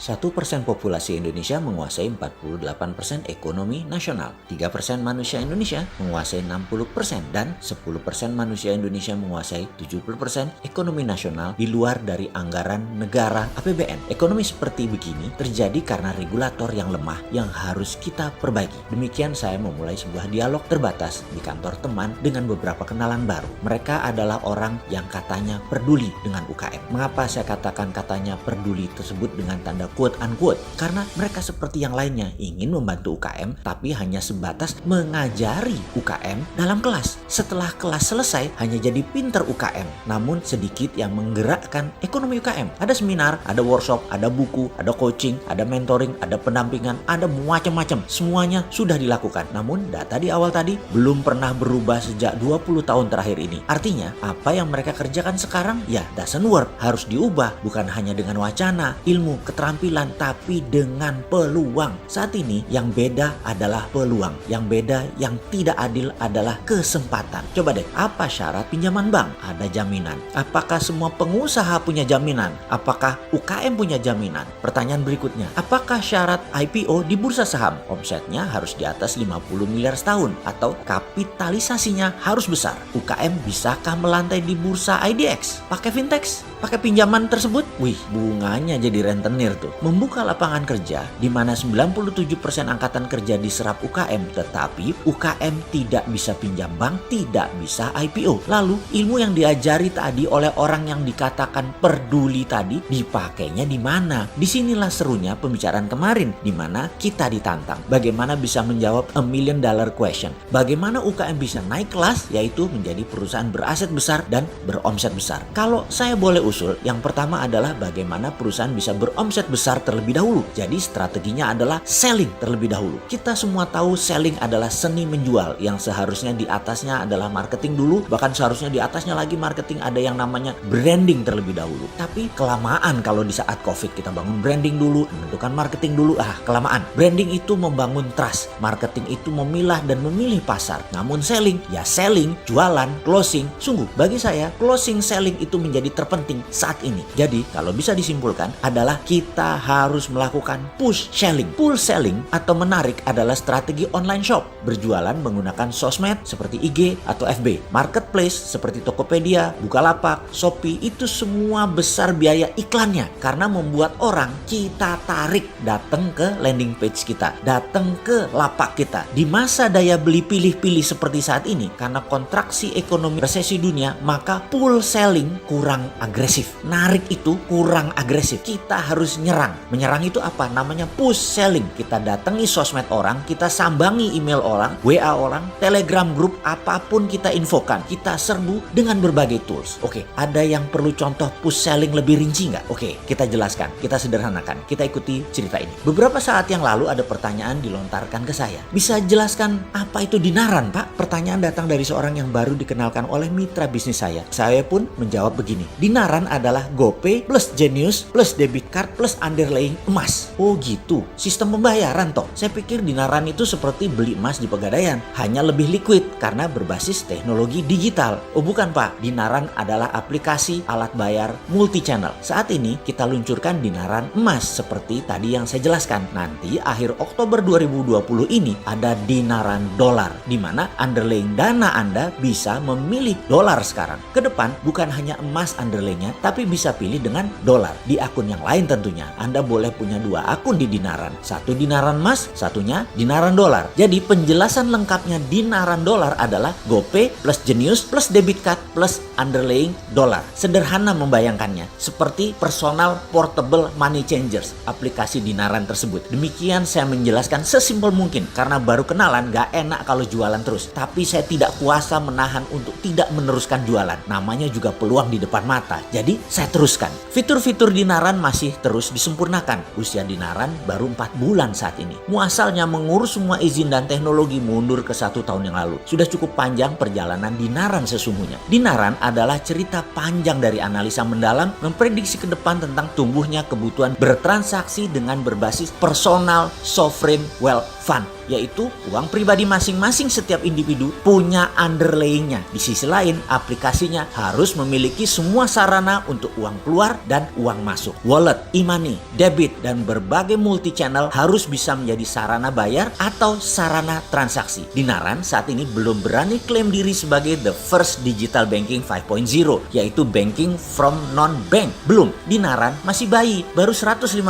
1% populasi Indonesia menguasai 48% ekonomi nasional. 3% manusia Indonesia menguasai 60% dan 10% manusia Indonesia menguasai 70% ekonomi nasional di luar dari anggaran negara APBN. Ekonomi seperti begini terjadi karena regulator yang lemah yang harus kita perbaiki. Demikian saya memulai sebuah dialog terbatas di kantor teman dengan beberapa kenalan baru. Mereka adalah orang yang katanya peduli dengan UKM. Mengapa saya katakan katanya peduli tersebut dengan tanda quote unquote? Karena mereka seperti yang lainnya ingin membantu UKM tapi hanya sebatas mengajari UKM dalam kelas. Setelah kelas selesai hanya jadi pinter UKM, namun sedikit yang menggerakkan ekonomi UKM. Ada seminar, ada workshop, ada buku, ada coaching, ada mentoring, ada pendampingan, ada macam-macam. Semuanya sudah dilakukan. Namun data di awal tadi belum pernah berubah sejak 20 tahun terakhir ini. Artinya apa yang mereka kerjakan sekarang ya doesn't work. Harus diubah bukan hanya dengan wacana, ilmu, keterampilan, tapi dengan peluang. Saat ini yang beda adalah peluang. Yang beda, yang tidak adil adalah kesempatan. Coba deh, apa syarat pinjaman bank? Ada jaminan. Apakah semua pengusaha punya jaminan? Apakah UKM punya jaminan? Pertanyaan berikutnya, apakah syarat IPO di bursa saham? Omsetnya harus di atas 50 miliar setahun atau kapitalisasinya harus besar. UKM bisakah melantai di bursa IDX? Pakai fintech? Pakai pinjaman tersebut? Wih, bunganya jadi rentenir tuh. Membuka lapangan kerja di mana 97% angkatan kerja diserap UKM, tetapi UKM tidak bisa pinjam bank, tidak bisa IPO. Lalu ilmu yang diajari tadi oleh orang yang dikatakan peduli tadi dipakainya di mana? Disinilah serunya pembicaraan kemarin di mana kita ditantang. Bagaimana bisa menjawab $1 million question? Bagaimana UKM bisa naik kelas yaitu menjadi perusahaan beraset besar dan beromset besar? Kalau saya boleh usul, yang pertama adalah bagaimana perusahaan bisa beromset besar terlebih dahulu. Jadi strateginya adalah selling terlebih dahulu. Kita semua tahu selling adalah seni menjual yang seharusnya di atasnya adalah marketing dulu, bahkan seharusnya di atasnya lagi marketing ada yang namanya branding terlebih dahulu. Tapi kelamaan kalau di saat COVID kita bangun branding dulu, menentukan marketing dulu, kelamaan. Branding itu membangun trust, marketing itu memilah dan memilih pasar. Namun selling, ya selling, jualan, closing. Sungguh bagi saya closing selling itu menjadi terpenting saat ini. Jadi kalau bisa disimpulkan adalah kita harus melakukan push selling. Pull selling atau menarik adalah strategi online shop. Berjualan menggunakan sosmed seperti IG atau FB. Marketplace seperti Tokopedia, Bukalapak, Shopee itu semua besar biaya iklannya. Karena membuat orang kita tarik datang ke landing page kita, datang ke lapak kita. Di masa daya beli pilih-pilih seperti saat ini, karena kontraksi ekonomi resesi dunia, maka pull selling kurang agresif. Narik itu kurang agresif. Kita harus nyerang. Menyerang itu apa? Namanya push selling. Kita datangi sosmed orang, kita sambangi email orang, WA orang, Telegram grup, apapun kita infokan. Kita serbu dengan berbagai tools. Oke, ada yang perlu contoh push selling lebih rinci nggak? Oke, kita jelaskan, kita sederhanakan, kita ikuti cerita ini. Beberapa saat yang lalu ada pertanyaan dilontarkan ke saya. Bisa jelaskan apa itu dinaran, Pak? Pertanyaan datang dari seorang yang baru dikenalkan oleh mitra bisnis saya. Saya pun menjawab begini. Dinaran adalah GoPay plus Genius plus debit card plus underlying emas. Oh gitu, sistem pembayaran toh. Saya pikir dinaran itu seperti beli emas di Pegadaian, hanya lebih liquid karena berbasis teknologi digital. Oh bukan Pak, dinaran adalah aplikasi alat bayar multi channel. Saat ini kita luncurkan dinaran emas seperti tadi yang saya jelaskan. Nanti akhir Oktober 2020 ini ada dinaran dolar, di mana underlying dana Anda bisa memilih dolar sekarang. Ke depan bukan hanya emas underlyingnya, tapi bisa pilih dengan dolar. Di akun yang lain tentunya. Anda boleh punya 2 akun di dinaran. Satu dinaran emas, satunya dinaran dolar. Jadi penjelasan lengkapnya dinaran dolar adalah GoPay plus Genius plus debit card plus underlying dolar. Sederhana membayangkannya. Seperti personal portable money changers, aplikasi dinaran tersebut. Demikian saya menjelaskan sesimpel mungkin. Karena baru kenalan gak enak kalau jualan terus. Tapi saya tidak kuasa menahan untuk tidak meneruskan jualan. Namanya juga peluang di depan mata. Jadi saya teruskan. Fitur-fitur dinaran masih terus disempurnakan. Usia dinaran baru 4 bulan saat ini. Muasalnya mengurus semua izin dan teknologi mundur ke 1 tahun yang lalu. Sudah cukup panjang perjalanan dinaran sesungguhnya. Dinaran adalah cerita panjang dari analisa mendalam memprediksi ke depan tentang tumbuhnya kebutuhan bertransaksi dengan berbasis personal sovereign wealth fund. yaitu uang pribadi masing-masing setiap individu punya underlayingnya. Di sisi lain, aplikasinya harus memiliki semua sarana untuk uang keluar dan uang masuk. Wallet, e-money, debit, dan berbagai multi-channel harus bisa menjadi sarana bayar atau sarana transaksi. Dinaran saat ini belum berani klaim diri sebagai the first digital banking 5.0, yaitu banking from non-bank. Belum, Dinaran masih bayi, baru 150.000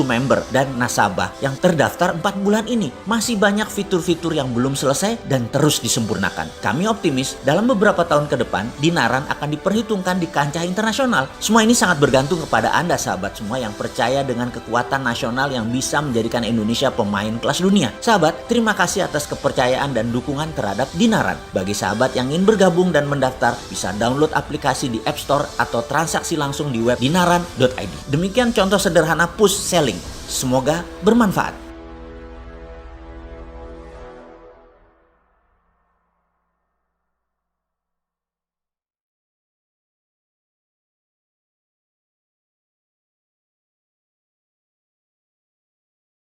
member dan nasabah yang terdaftar 4 bulan ini. Masih banyak fitur-fitur yang belum selesai dan terus disempurnakan. Kami optimis dalam beberapa tahun ke depan, Dinaran akan diperhitungkan di kancah internasional. Semua ini sangat bergantung kepada Anda sahabat semua yang percaya dengan kekuatan nasional yang bisa menjadikan Indonesia pemain kelas dunia. Sahabat, terima kasih atas kepercayaan dan dukungan terhadap Dinaran. Bagi sahabat yang ingin bergabung dan mendaftar, bisa download aplikasi di App Store atau transaksi langsung di web dinaran.id. Demikian contoh sederhana push selling. Semoga bermanfaat.